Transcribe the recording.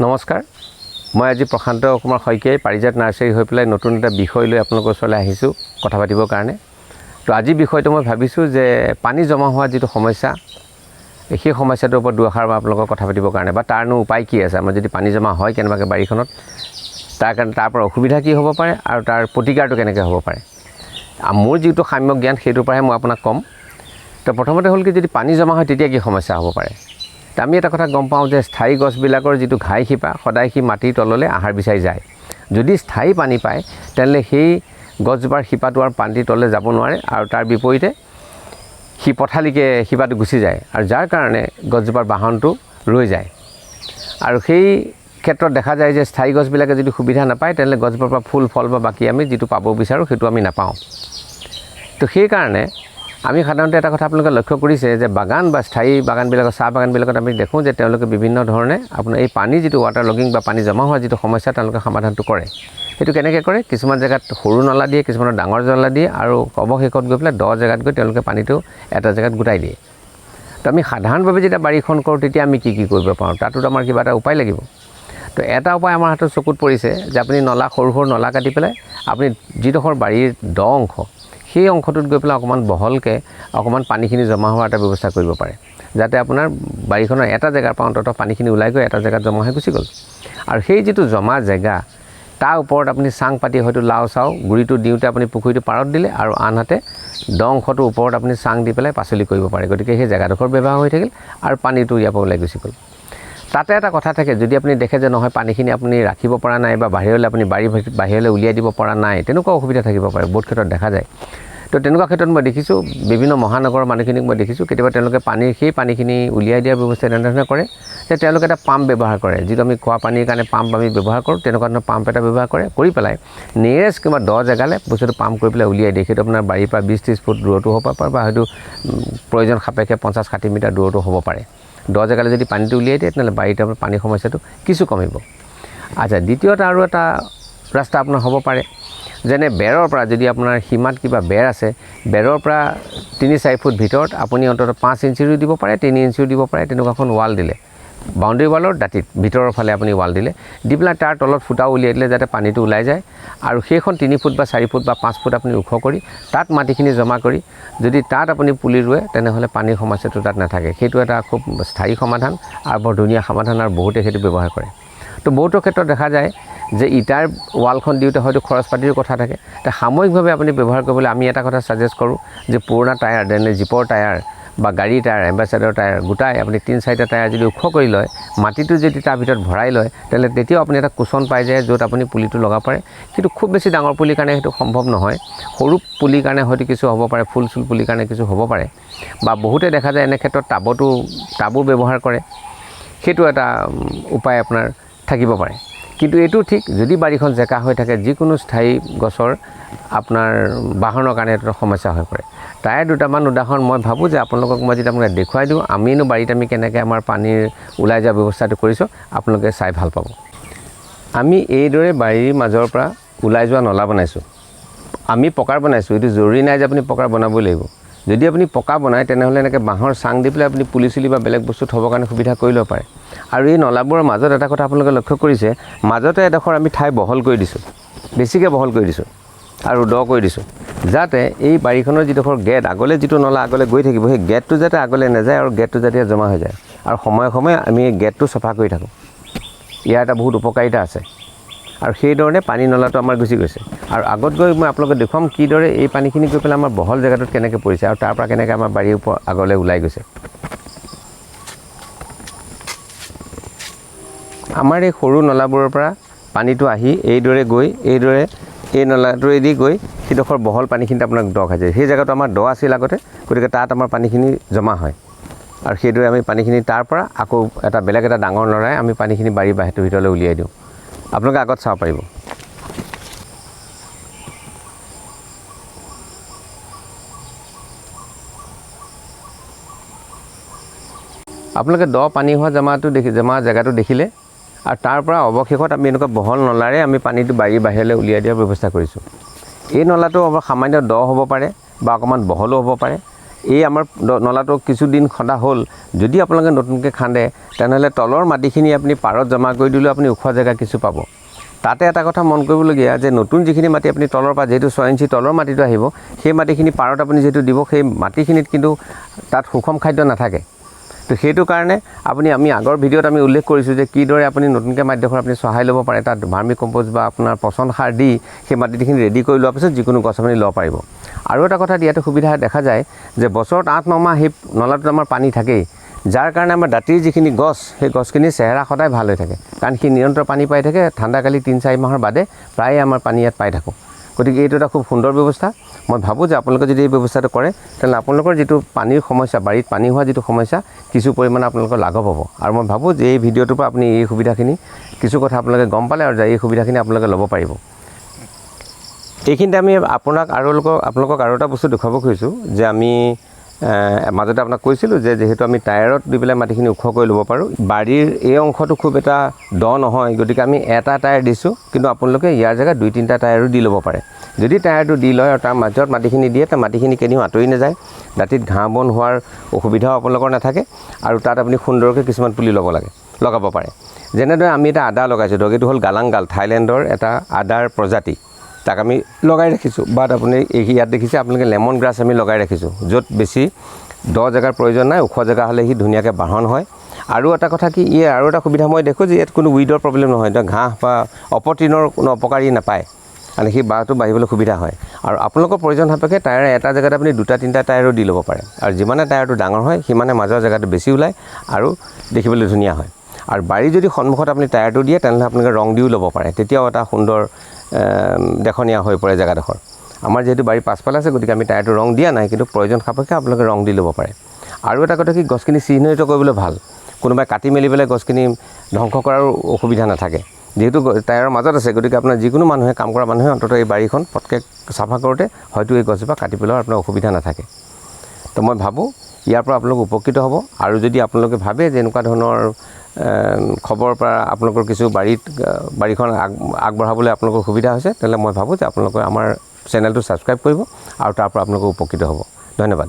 নমস্কাৰ, মই আজি প্ৰশান্ত কুমাৰ শইকীয়াই পাৰিজাত নাৰ্চাৰী হৈ পেলাই নতুন এটা বিষয় লৈ আপোনালোকৰ ওচৰলৈ আহিছোঁ কথা পাতিবৰ কাৰণে। তো আজি বিষয়টো মই ভাবিছোঁ যে পানী জমা হোৱা যিটো সমস্যা, সেই সমস্যাটোৰ ওপৰত দুআষাৰ মই আপোনালোকৰ কথা পাতিবৰ কাৰণে বা তাৰনো উপায় কি আছে। আমাৰ যদি পানী জমা হয় কেনেবাকৈ বাৰীখনত, তাৰ পৰা অসুবিধা কি হ'ব পাৰে আৰু তাৰ প্ৰতিকাৰটো কেনেকৈ হ'ব পাৰে। মোৰ যিটো সাম্যক জ্ঞান সেইটোৰ পৰাহে মই আপোনাক ক'ম। তো প্ৰথমতে হ'ল কি, যদি পানী জমা হয় তেতিয়া কি সমস্যা হ'ব পাৰে। আমি এটা কথা গম পাওঁ যে স্থায়ী গছবিলাকৰ যিটো ঘাই শিপা সদায় সি মাটিৰ তললৈ আহাৰ বিচাৰি যায়। যদি স্থায়ী পানী পায় তেনেহ'লে সেই গছজোপাৰ শিপাটো আৰু পানীৰ তললৈ যাব নোৱাৰে আৰু তাৰ বিপৰীতে সি পথালিকৈ শিপাটো গুচি যায় আৰু যাৰ কাৰণে গছজোপাৰ বাহনটো ৰৈ যায়। আৰু সেই ক্ষেত্ৰত দেখা যায় যে স্থায়ী গছবিলাকে যদি সুবিধা নাপায় তেনেহ'লে গছজোপাৰ পৰা ফুল ফল বা বাকী আমি যিটো পাব বিচাৰোঁ সেইটো আমি নাপাওঁ। তো সেইকাৰণে আমি সাধাৰণতে এটা কথা আপোনালোকে লক্ষ্য কৰিছে যে বাগান বা স্থায়ী বাগানবিলাকত, চাহ বাগানবিলাকত আমি দেখোঁ যে তেওঁলোকে বিভিন্ন ধৰণে আপোনাৰ এই পানী যিটো ৱাটাৰ লগিং বা পানী জমা হোৱা যিটো সমস্যা তেওঁলোকে সমাধানটো কৰে। সেইটো কেনেকৈ কৰে, কিছুমান জেগাত সৰু নলা দিয়ে, কিছুমানৰ ডাঙৰ নলা দিয়ে আৰু অৱশেষত গৈ পেলাই 10 জেগাত গৈ তেওঁলোকে পানীটো এটা জেগাত গোটাই দিয়ে। তো আমি সাধাৰণভাৱে যেতিয়া বাৰীখন কৰোঁ তেতিয়া আমি কি কৰিব পাৰোঁ, তাতোতো আমাৰ কিবা এটা উপায় লাগিব। তো এটা উপায় আমাৰ হাতত চকুত পৰিছে যে আপুনি নলা সৰু সৰু নলা কাটি পেলাই আপুনি যিডোখৰ বাৰীৰ দ অংশ সেই অংশটোত গৈ পেলাই অকণমান বহলকৈ অকণমান পানীখিনি জমা হোৱাৰ এটা ব্যৱস্থা কৰিব পাৰে, যাতে আপোনাৰ বাৰীখনৰ এটা জেগাৰ পৰা অন্ততঃ পানীখিনি ওলাই গৈ এটা জেগাত জমা হৈ গুচি গ'ল। আৰু সেই যিটো জমা জেগা তাৰ ওপৰত আপুনি চাং পাতি হয়তো লাও চাও গুড়িটো দিওঁতে আপুনি পুখুৰীটো পাৰত দিলে আৰু আনহাতে দ অংশটোৰ ওপৰত আপুনি চাং দি পেলাই পাচলি কৰিব পাৰে। গতিকে সেই জেগাডোখৰ ব্যৱহাৰ হৈ থাকিল আৰু পানীটো ইয়াৰ পৰা ওলাই গুচি গ'ল। তাতে এটা কথা থাকে, যদি আপুনি দেখে যে নহয় পানীখিনি আপুনি ৰাখিব পৰা নাই বা বাহিৰলৈ আপুনি বাহিৰলৈ উলিয়াই দিব পৰা নাই, তেনেকুৱা অসুবিধা থাকিব পাৰে, বহুত ক্ষেত্ৰত দেখা যায়। তো তেনেকুৱা ক্ষেত্ৰত মই দেখিছোঁ বিভিন্ন মহানগৰৰ মানুহখিনিক মই দেখিছোঁ কেতিয়াবা তেওঁলোকে সেই পানীখিনি উলিয়াই দিয়াৰ ব্যৱস্থা এনেধৰণে কৰে যে তেওঁলোকে এটা পাম্প ব্যৱহাৰ কৰে, যিটো আমি খোৱা পানীৰ কাৰণে পাম্প আমি ব্যৱহাৰ কৰোঁ, তেনেকুৱা ধৰণৰ পাম্প এটা ব্যৱহাৰ কৰি পেলাই নিয়েৰেষ্ট কিবা 10 জেগালৈ বস্তুটো পাম্প কৰি পেলাই উলিয়াই দিয়ে। সেইটো আপোনাৰ বাৰীৰ পৰা 20-30 ফুট দূৰতো হ'ব পাৰে বা হয়তো প্ৰয়োজন সাপেক্ষে 50-60 মিটাৰ দূৰতো হ'ব পাৰে। 10 জেগালৈ যদি পানীটো উলিয়াই দিয়ে তেনেহ'লে বাৰীত আপোনাৰ পানীৰ সমস্যাটো কিছু কমিব। আচ্ছা, দ্বিতীয়তে আৰু এটা ৰাস্তা আপোনাৰ হ'ব পাৰে, যেনে বেৰৰ পৰা যদি আপোনাৰ সীমাত কিবা বেৰ আছে, বেৰৰ পৰা 3-4 ফুট ভিতৰত আপুনি অন্ততঃ 5 ইঞ্চিৰো দিব পাৰে, 3 ইঞ্চিৰো দিব পাৰে, তেনেকুৱাখন ৱাল দিলে, বাউণ্ডেৰী ৱালৰ দাঁতিত ভিতৰৰ ফালে আপুনি ৱাল দিলে, দি পেলাই তাৰ তলত ফুটাও উলিয়াই দিলে যাতে পানীটো ওলাই যায়। আৰু সেইখন 3 ফুট বা 4 ফুট বা 5 ফুট আপুনি ওখ কৰি তাত মাটিখিনি জমা কৰি যদি তাত আপুনি পুলি ৰুৱে তেনেহ'লে পানীৰ সমস্যাটো তাত নাথাকে। সেইটো এটা খুব স্থায়ী সমাধান আৰু বৰ ধুনীয়া সমাধান আৰু বহুতে সেইটো ব্যৱহাৰ কৰে। তো বহুতো ক্ষেত্ৰত দেখা যায় যে ইটাৰ ৱালখন দিওঁতে হয়তো খৰচ পাতিৰ কথা থাকে। সাময়িকভাৱে আপুনি ব্যৱহাৰ কৰিবলৈ আমি এটা কথা ছাজেষ্ট কৰোঁ যে পুৰণা টায়াৰ, যেনে জীপৰ টায়াৰ বা গাড়ী টায়াৰ, এম্বাচাডৰ টায়াৰ গোটাই আপুনি 3-4টা টায়াৰ যদি ওখ কৰি লয়, মাটিটো যদি তাৰ ভিতৰত ভৰাই লয় তেনেহ'লে তেতিয়াও আপুনি এটা কুচন পাই যায় য'ত আপুনি পুলিটো লগাব পাৰে। কিন্তু খুব বেছি ডাঙৰ পুলিৰ কাৰণে সেইটো সম্ভৱ নহয়, সৰু পুলিৰ কাৰণে হয়তো কিছু হ'ব পাৰে, ফুল চুল পুলিৰ কাৰণে কিছু হ'ব পাৰে। বা বহুতে দেখা যায় এনে ক্ষেত্ৰত টাবো ব্যৱহাৰ কৰে, সেইটো এটা উপায় আপোনাৰ থাকিব পাৰে। কিন্তু এইটো ঠিক যদি বাৰীখন জেকা হৈ থাকে, যিকোনো স্থায়ী গছৰ আপোনাৰ বাহনৰ কাৰণে এটা সমস্যা হৈ পৰে। তাৰে দুটামান উদাহৰণ মই ভাবোঁ যে আপোনালোকক মই যেতিয়া আপোনালোকে দেখুৱাই দিওঁ আমিনো বাৰীত আমি কেনেকৈ আমাৰ পানীৰ ওলাই যোৱা ব্যৱস্থাটো কৰিছোঁ আপোনালোকে চাই ভাল পাব। আমি এইদৰে বাৰীৰ মাজৰ পৰা ওলাই যোৱা নলা বনাইছোঁ, আমি পকাৰ বনাইছোঁ। এইটো জৰুৰী নাই যে আপুনি পকাৰ বনাবই লাগিব। যদি আপুনি পকা বনায় তেনেহ'লে এনেকৈ বাঁহৰ চাং দি পেলাই আপুনি পুলি চুলি বা বেলেগ বস্তু থ'বৰ কাৰণে সুবিধা কৰি ল'ব পাৰে। আৰু এই নলাবোৰৰ মাজত এটা কথা আপোনালোকে লক্ষ্য কৰিছে, মাজতে এডোখৰ আমি ঠাই বহল কৰি দিছোঁ, বেছিকৈ বহল কৰি দিছোঁ আৰু দ কৰি দিছোঁ, যাতে এই বাৰীখনৰ যিডোখৰ গেট আগলৈ যিটো নলা আগলৈ গৈ থাকিব সেই গেটটো যাতে আগলৈ নাযায় আৰু গেটটো যাতে জমা হৈ যায়। আৰু সময়ে সময়ে আমি এই গেটটো চফা কৰি থাকোঁ, ইয়াৰ এটা বহুত উপকাৰিতা আছে। আৰু সেইধৰণে পানী নলাটো আমাৰ গুচি গৈছে। আৰু আগত গৈ মই আপোনালোকক দেখুৱাম কিদৰে এই পানীখিনি গৈ পেলাই আমাৰ বহল জেগাটোত কেনেকৈ পৰিছে আৰু তাৰ পৰা কেনেকৈ আমাৰ বাৰীৰ ওপৰত আগলৈ ওলাই গৈছে। আমাৰ এই সৰু নলাবোৰৰ পৰা পানীটো আহি এইদৰে গৈ এইদৰে এই নলাটোৱেদি গৈ সেইডোখৰ বহল পানীখিনিত আপোনাক দ খাই যায়। সেই জেগাটো আমাৰ দ আছিল আগতে, গতিকে তাত আমাৰ পানীখিনি জমা হয় আৰু সেইদৰে আমি পানীখিনি তাৰ পৰা আকৌ বেলেগ এটা ডাঙৰ নলাই আমি পানীখিনি বাৰীৰ বাহিৰটোৰ ভিতৰলৈ উলিয়াই দিওঁ। আপোনালোকে আগত চাব পাৰিব। আপোনালোকে দ পানী হোৱা জমা জেগাটো দেখিলে আৰু তাৰ পৰা অৱশেষত আমি এনেকুৱা বহল নলাৰে আমি পানীটো বাৰীৰ বাহিৰলৈ উলিয়াই দিয়াৰ ব্যৱস্থা কৰিছোঁ। এই নলাটো সামান্য দ হ'ব পাৰে বা অকণমান বহলো হ'ব পাৰে, এই আমাৰ নলাটো কিছুদিন খন্দা হ'ল যদি আপোনালোকে নতুনকৈ খান্দে তেনেহ'লে তলৰ মাটিখিনি আপুনি পাৰত জমা কৰি দিলেও আপুনি ওখ জেগা কিছু পাব তাতে এটা কথা মন কৰিবলগীয়া যে নতুন যিখিনি মাটি আপুনি তলৰ পৰা যেহেতু 6 ইঞ্চি তলৰ মাটিটো আহিব সেই মাটিখিনি পাৰত আপুনি যেহেতু দিব সেই মাটিখিনিত কিন্তু তাত সুষম খাদ্য নাথাকে তো সেইটো কাৰণে আমি আগৰ ভিডিঅ'ত আমি উল্লেখ কৰিছোঁ যে কিদৰে আপুনি নতুনকৈ মাটিডোখৰ আপুনি চহাই ল'ব পাৰে তাত ভাৰ্মি কম্পোষ্ট বা আপোনাৰ পচন সাৰ দি সেই মাটিখিনি ৰেডি কৰি লোৱাৰ পিছত যিকোনো গছ আপুনি ল'ব পাৰিব আৰু এটা কথা ইয়াতে সুবিধা দেখা যায় যে বছৰত 8-9 মাহ সেই নলাটোত আমাৰ পানী থাকেই যাৰ কাৰণে আমাৰ দাঁতিৰ যিখিনি গছ সেই গছখিনিৰ চেহেৰা সদায় ভাল হৈ থাকে কাৰণ সি নিৰন্তৰ পানী পাই থাকে ঠাণ্ডাকালি 3-4 মাহৰ বাদে প্ৰায়ে আমাৰ পানী ইয়াত পাই থাকোঁ গতিকে এইটো এটা খুব সুন্দৰ ব্যৱস্থা মই ভাবোঁ যে আপোনালোকে যদি এই ব্যৱস্থাটো কৰে তেন্তে আপোনালোকৰ যিটো পানীৰ সমস্যা বাৰীত পানী হোৱা যিটো সমস্যা কিছু পৰিমাণে আপোনালোকৰ লাঘৱ হ'ব আৰু মই ভাবোঁ যে এই ভিডিঅ'টোৰ পৰা আপুনি এই সুবিধাখিনি কিছু কথা আপোনালোকে গম পালে আৰু যে এই সুবিধাখিনি আপোনালোকে ল'ব পাৰিব এইখিনিতে আমি আপোনালোকক আৰু এটা বস্তু দেখুৱাব খুজিছোঁ যে আমি মাজতে আপোনাক কৈছিলোঁ যে যেহেতু আমি টায়াৰত দি পেলাই মাটিখিনি ওখ কৰি ল'ব পাৰোঁ বাৰীৰ এই অংশটো খুব এটা দ নহয় গতিকে আমি এটা টায়াৰ দিছোঁ কিন্তু আপোনালোকে ইয়াৰ জেগাত 2-3টা টায়াৰো দি ল'ব পাৰে যদি টায়াৰটো দি লয় আৰু তাৰ মাজত মাটিখিনি দিয়ে তাৰ মাটিখিনি কেনিও আঁতৰি নাযায় দাঁতিত ঘাঁহ বন হোৱাৰ অসুবিধাও আপোনালোকৰ নাথাকে আৰু তাত আপুনি সুন্দৰকৈ কিছুমান পুলি লগাব পাৰে যেনেদৰে আমি এটা আদা লগাইছোঁ ধৰক এইটো হ'ল গালাংগাল থাইলেণ্ডৰ এটা আদাৰ প্ৰজাতি তাক আমি লগাই ৰাখিছোঁ বাট আপুনি ইয়াত দেখিছে আপোনালোকে লেমন গ্ৰাছ আমি লগাই ৰাখিছোঁ য'ত বেছি দ জেগাৰ প্ৰয়োজন নাই ওখ জেগা হ'লে সি ধুনীয়াকৈ বাঢ়ন হয় আৰু এটা কথা কি আৰু এটা সুবিধা মই দেখোঁ যে ইয়াত কোনো উইডৰ প্ৰব্লেম নহয় ঘাঁহ বা অপতৃণৰ কোনো অপকাৰী নাপায় মানে সি বাঁহটো বাঢ়িবলৈ সুবিধা হয় আৰু আপোনালোকৰ প্ৰয়োজন সাপেক্ষে টায়াৰ এটা জেগাত আপুনি 2-3টা টায়াৰো দি ল'ব পাৰে আৰু যিমানে টায়াৰটো ডাঙৰ হয় সিমানে মাজৰ জেগাটো বেছি ওলায় আৰু দেখিবলৈ ধুনীয়া হয় আৰু বাৰী যদি সন্মুখত আপুনি টায়াৰটো দিয়ে তেনেহ'লে আপোনালোকে ৰং দিও ল'ব পাৰে তেতিয়াও এটা সুন্দৰ দেখনীয়া হৈ পৰে জেগাডোখৰ আমাৰ যিহেতু বাৰী পাছফালে আছে গতিকে আমি টায়াৰটো ৰং দিয়া নাই কিন্তু প্ৰয়োজন সাপেক্ষে আপোনালোকে ৰং দি ল'ব পাৰে আৰু এটা কথা কি গছখিনি চিহ্নিত কৰিবলৈ ভাল কোনোবাই কাটি মেলি পেলাই গছখিনি ধ্বংস কৰাৰ অসুবিধা নাথাকে যেহেতু টায়াৰৰ মাজত আছে গতিকে আপোনাৰ যিকোনো মানুহে কাম কৰা মানুহে অন্ততঃ এই বাৰীখন পটকৈ চাফা কৰোঁতে হয়তো এই গছজোপা কাটি পেলোৱাৰ আপোনাৰ অসুবিধা নাথাকে তো মই ভাবোঁ ইয়াৰ পৰা আপোনালোক উপকৃত হ'ব আৰু যদি আপোনালোকে ভাবে যে এনেকুৱা ধৰণৰ খবৰৰ পৰা আপোনালোকৰ কিছু বাৰীখন আগবঢ়াবলৈ আপোনালোকৰ সুবিধা হৈছে তেতিয়াহ'লে মই ভাবোঁ যে আপোনালোকে আমাৰ চেনেলটো ছাবস্ক্ৰাইব কৰিব আৰু তাৰ পৰা আপোনালোক উপকৃত হ'ব ধন্যবাদ